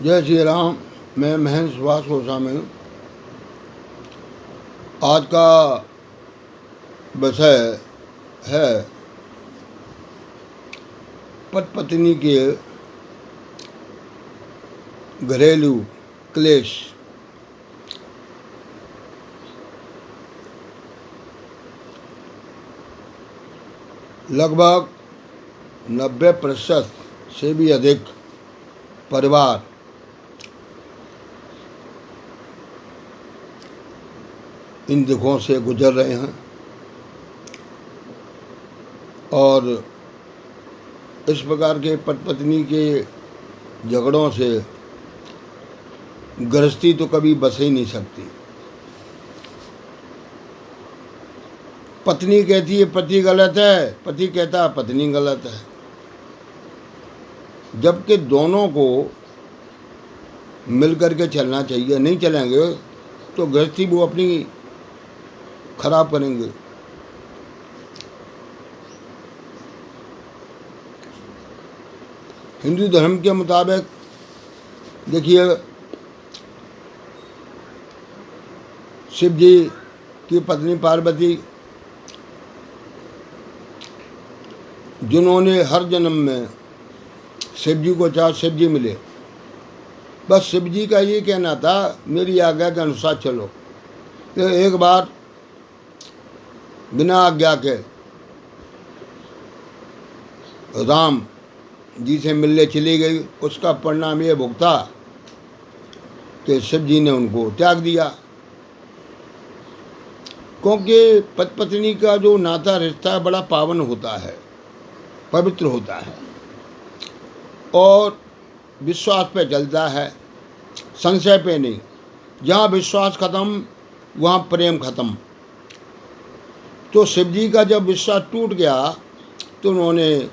जय श्री राम। मैं महेंद्र सुभाष गोस्वामी हूँ। आज का विषय है पति पत्नी के घरेलू क्लेश। लगभग 90% से भी अधिक परिवार इन दुखों से गुजर रहे हैं और इस प्रकार के पति पत्नी के झगड़ों से गृहस्थी तो कभी बस ही नहीं सकती। पत्नी कहती है पति गलत है, पति कहता है पत्नी गलत है, जबकि दोनों को मिल करके चलना चाहिए। नहीं चलेंगे तो गृहस्थी वो अपनी खराब करेंगे। हिंदू धर्म के मुताबिक देखिए, शिव जी की पत्नी पार्वती, जिन्होंने हर जन्म में शिव जी को चाहे शिव जी मिले, बस शिव जी का ये कहना था मेरी आज्ञा के अनुसार चलो। तो एक बार बिना आज्ञा के राम जी से मिलने चली गई। उसका परिणाम ये भुगता कि शिव जी ने उनको त्याग दिया, क्योंकि पति पत्नी का जो नाता रिश्ता बड़ा पावन होता है, पवित्र होता है और विश्वास पे चलता है, संशय पे नहीं। जहाँ विश्वास खत्म वहाँ प्रेम खत्म। तो शिव जी का जब विश्वास टूट गया तो उन्होंने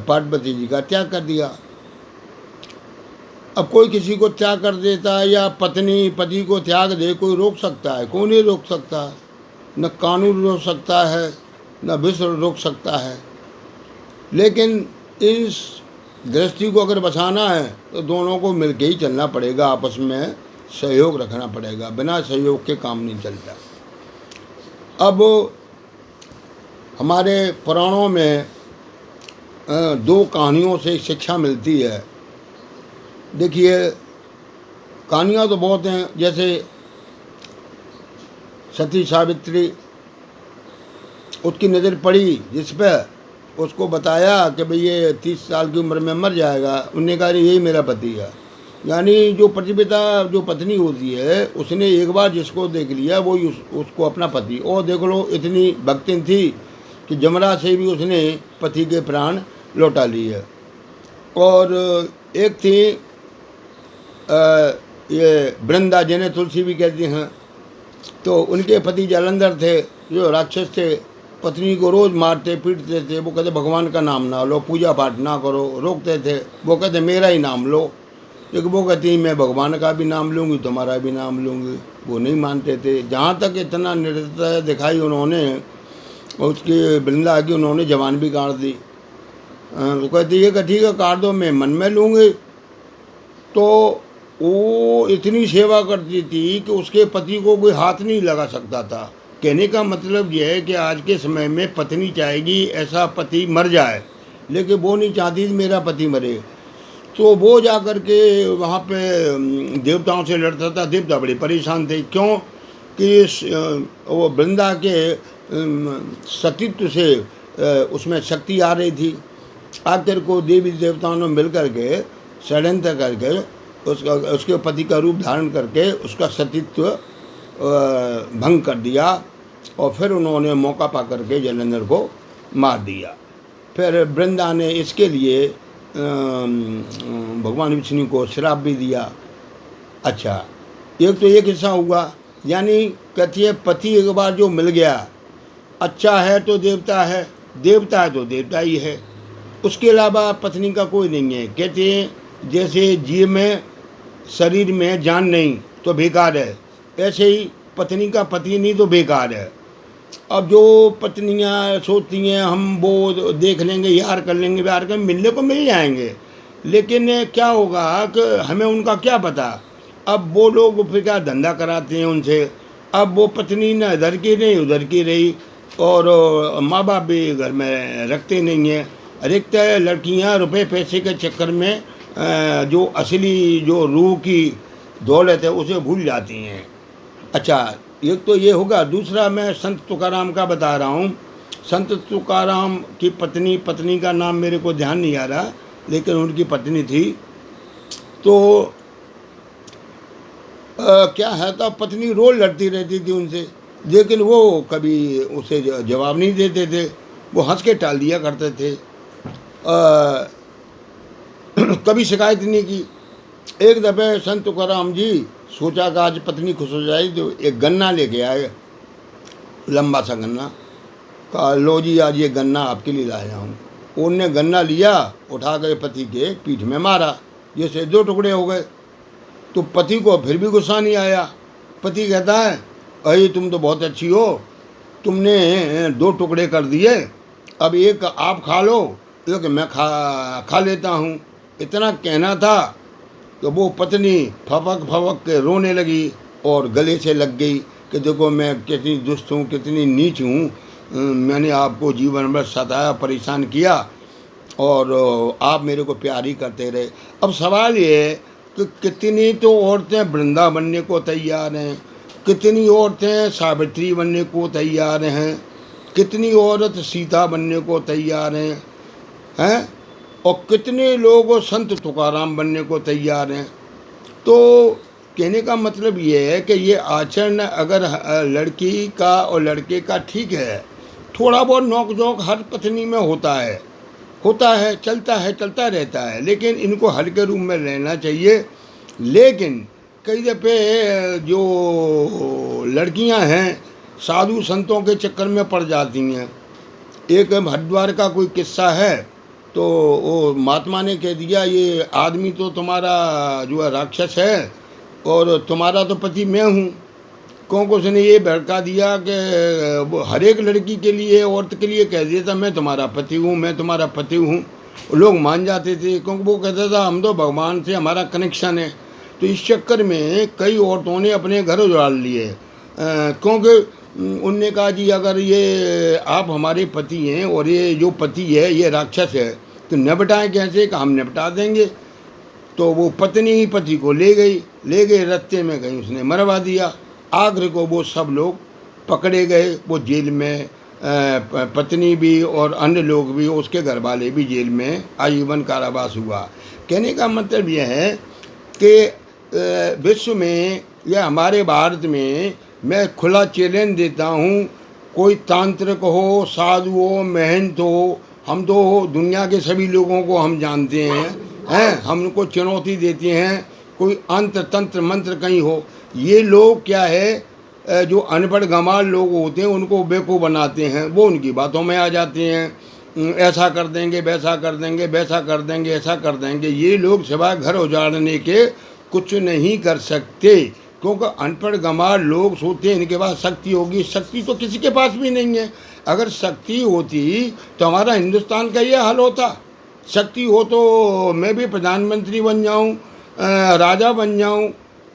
पार्वती जी का त्याग कर दिया। अब कोई किसी को त्याग कर देता है या पत्नी पति को त्याग दे, कोई रोक सकता है? कोई नहीं रोक सकता। न कानून रोक सकता है, न विश्व रोक सकता है। लेकिन इस गृहस्थी को अगर बचाना है तो दोनों को मिलके ही चलना पड़ेगा, आपस में सहयोग रखना पड़ेगा। बिना सहयोग के काम नहीं चलता। अब हमारे पुराणों में दो कहानियों से शिक्षा मिलती है। देखिए, कहानियाँ तो बहुत हैं, जैसे सती सावित्री, उसकी नज़र पड़ी जिस पे, उसको बताया कि भाई ये 30 साल की उम्र में मर जाएगा। उन्होंने कहा यही मेरा पति है। यानी जो प्रतिपिता, जो पत्नी होती है, उसने एक बार जिसको देख लिया वो उसको अपना पति। और देख लो, इतनी भक्ति थी कि जमराज से भी उसने पति के प्राण लौटा लिए। और एक थी ये वृंदा, जिन्हें तुलसी भी कहती हैं, तो उनके पति जालंधर थे, जो राक्षस थे। पत्नी को रोज़ मारते पीटते थे। वो कहते भगवान का नाम ना लो, पूजा पाठ ना करो, रोकते थे। वो कहते मेरा ही नाम लो, लेकिन वो कहती मैं भगवान का भी नाम लूँगी, तुम्हारा भी नाम लूँगी। वो नहीं मानते थे। जहाँ तक इतना निर्दयता दिखाई उन्होंने, उसकी वृंदा की उन्होंने जवान भी काट दी। वो कहती है कि ठीक है काट दो, मैं मन में लूँगी। तो वो इतनी सेवा करती थी कि उसके पति को कोई हाथ नहीं लगा सकता था। कहने का मतलब यह है कि आज के समय में पत्नी चाहेगी ऐसा पति मर जाए, लेकिन वो नहीं चाहती मेरा पति मरे। तो वो जा कर के वहाँ पे देवताओं से लड़ता था। देवता बड़े परेशान थे, क्यों कि वो वृंदा के सतीत्व से उसमें शक्ति आ रही थी। आखिर को देवी देवताओं ने मिल करके षड्यंत्र करके उसके पति का रूप धारण करके उसका सतीत्व भंग कर दिया। और फिर उन्होंने मौका पा करके जालंधर को मार दिया। फिर वृंदा ने इसके लिए भगवान विष्णु को श्राप भी दिया। अच्छा, एक तो ये किस्सा हुआ। यानी कहती है पति एक बार जो मिल गया, अच्छा है तो देवता है, देवता है तो देवता ही है, उसके अलावा पत्नी का कोई नहीं है। कहते हैं जैसे जीव में शरीर में जान नहीं तो बेकार है, ऐसे ही पत्नी का पति नहीं तो बेकार है। अब जो पत्नियां सोचती हैं हम वो देख लेंगे, यार कर लेंगे, प्यार कर, मिलने को मिल जाएंगे, लेकिन क्या होगा कि हमें उनका क्या पता। अब वो लोग फिर क्या धंधा कराते हैं उनसे। अब वो पत्नी न इधर की नहीं उधर की रही, और माँ बाप भी घर में रखते नहीं हैं। अधिकतर लड़कियाँ रुपए पैसे के चक्कर में जो असली जो रूह की दौलत है उसे भूल जाती हैं। अच्छा, एक तो ये होगा। दूसरा मैं संत तुकाराम का बता रहा हूँ। संत तुकाराम की पत्नी का नाम मेरे को ध्यान नहीं आ रहा, लेकिन उनकी पत्नी थी। तो क्या है, तो पत्नी रोज लड़ती रहती थी उनसे, लेकिन वो कभी उसे जवाब नहीं देते थे। वो हंस के टाल दिया करते थे। कभी शिकायत नहीं की। एक दफ़े संत तुकाराम जी सोचा कि आज पत्नी खुश हो जाए, तो एक गन्ना लेके आए, लंबा सा गन्ना। कहा, लो जी आज ये गन्ना आपके लिए लाया हूँ। उनने गन्ना लिया, उठा कर पति के पीठ में मारा, जैसे 2 टुकड़े हो गए। तो पति को फिर भी गुस्सा नहीं आया। पति कहता है, अरे तुम तो बहुत अच्छी हो, तुमने 2 टुकड़े कर दिए, अब एक आप खा लो, एक मैं खा लेता हूँ। इतना कहना था तो वो पत्नी फपक फपक के रोने लगी और गले से लग गई कि देखो मैं कितनी दुष्ट हूँ, कितनी नीच हूँ। मैंने आपको जीवन भर सताया, परेशान किया, और आप मेरे को प्यार ही करते रहे। अब सवाल ये है कि कितनी तो औरतें वृंदा बनने को तैयार हैं, कितनी औरतें सावित्री बनने को तैयार हैं, कितनी औरत सीता बनने को तैयार हैं, और कितने लोग संत तुकाराम बनने को तैयार हैं। तो कहने का मतलब ये है कि ये आचरण अगर लड़की का और लड़के का ठीक है, थोड़ा बहुत नोक झोंक हर पत्नी में होता है, चलता रहता है, लेकिन इनको हल्के रूप में रहना चाहिए। लेकिन कई दफ़े जो लड़कियां हैं साधु संतों के चक्कर में पड़ जाती हैं। एक हरिद्वार का कोई किस्सा है, तो वो महात्मा ने कह दिया, ये आदमी तो तुम्हारा जो है राक्षस है, और तुम्हारा तो पति मैं हूँ। क्योंकि उसने ये भड़का दिया कि वो हर एक लड़की के लिए, औरत के लिए कह दिया था, मैं तुम्हारा पति हूँ, मैं तुम्हारा पति हूँ। लोग मान जाते थे, क्योंकि वो कहता था हम तो भगवान से हमारा कनेक्शन है। तो इस चक्कर में कई औरतों ने अपने घर उजाड़ लिए, क्योंकि उनने कहा जी अगर ये आप हमारे पति हैं और ये जो पति है ये राक्षस है, तो निपटाएं कैसे? कि हम निपटा देंगे। तो वो पत्नी ही पति को ले गई रास्ते में कहीं उसने मरवा दिया। आखिर को वो सब लोग पकड़े गए, वो जेल में, पत्नी भी और अन्य लोग भी, उसके घर वाले भी जेल में आजीवन कारावास हुआ। कहने का मतलब यह है कि विश्व में या हमारे भारत में मैं खुला चैलेंज देता हूँ, कोई तांत्रिक हो, साधु हो, महंत हो, हम तो दुनिया के सभी लोगों को हम जानते हैं, हम उनको चुनौती देते हैं। कोई अंत्र तंत्र मंत्र कहीं हो, ये लोग क्या है जो अनपढ़ गंवार लोग होते हैं उनको बेवकूफ़ बनाते हैं, वो उनकी बातों में आ जाते हैं। ऐसा कर देंगे, वैसा कर देंगे, वैसा कर देंगे, ऐसा कर देंगे। ये लोग सिवाय घर उजाड़ने के कुछ नहीं कर सकते, क्योंकि अनपढ़ गंवार लोग सोचते हैं इनके पास शक्ति होगी। शक्ति तो किसी के पास भी नहीं है। अगर शक्ति होती तो हमारा हिंदुस्तान का ये हाल होता। शक्ति हो तो मैं भी प्रधानमंत्री बन जाऊं, राजा बन जाऊं।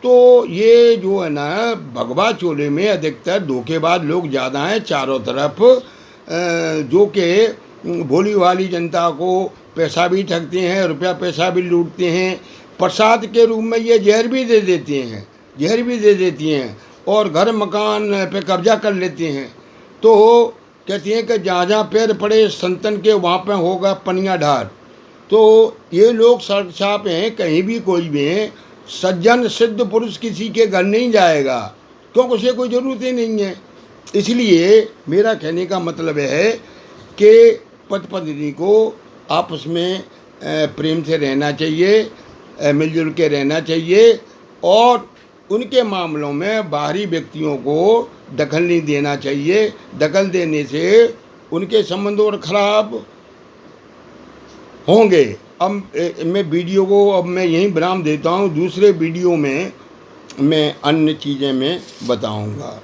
तो ये जो है ना, भगवा चोले में अधिकतर धोखेबाज लोग ज़्यादा हैं चारों तरफ, जो कि भोली भाली जनता को पैसा भी ठगते हैं, रुपया पैसा भी लूटते हैं। प्रसाद के रूप में ये जहर भी दे देती हैं और घर मकान पे कब्जा कर लेते हैं। तो कहती हैं कि जहाँ जहाँ पैर पड़े संतन के वहाँ पे होगा पनिया ढार। तो ये लोग सड़क छाप हैं, कहीं भी कोई भी सज्जन सिद्ध पुरुष किसी के घर नहीं जाएगा, क्योंकि उसे कोई ज़रूरत ही नहीं है। इसलिए मेरा कहने का मतलब है कि पति पत्नी को आपस में प्रेम से रहना चाहिए, मिलजुल के रहना चाहिए, और उनके मामलों में बाहरी व्यक्तियों को दखल नहीं देना चाहिए। दखल देने से उनके संबंध और खराब होंगे। अब मैं वीडियो को अब मैं यहीं विराम देता हूँ, दूसरे वीडियो में मैं अन्य चीज़ें मैं बताऊँगा।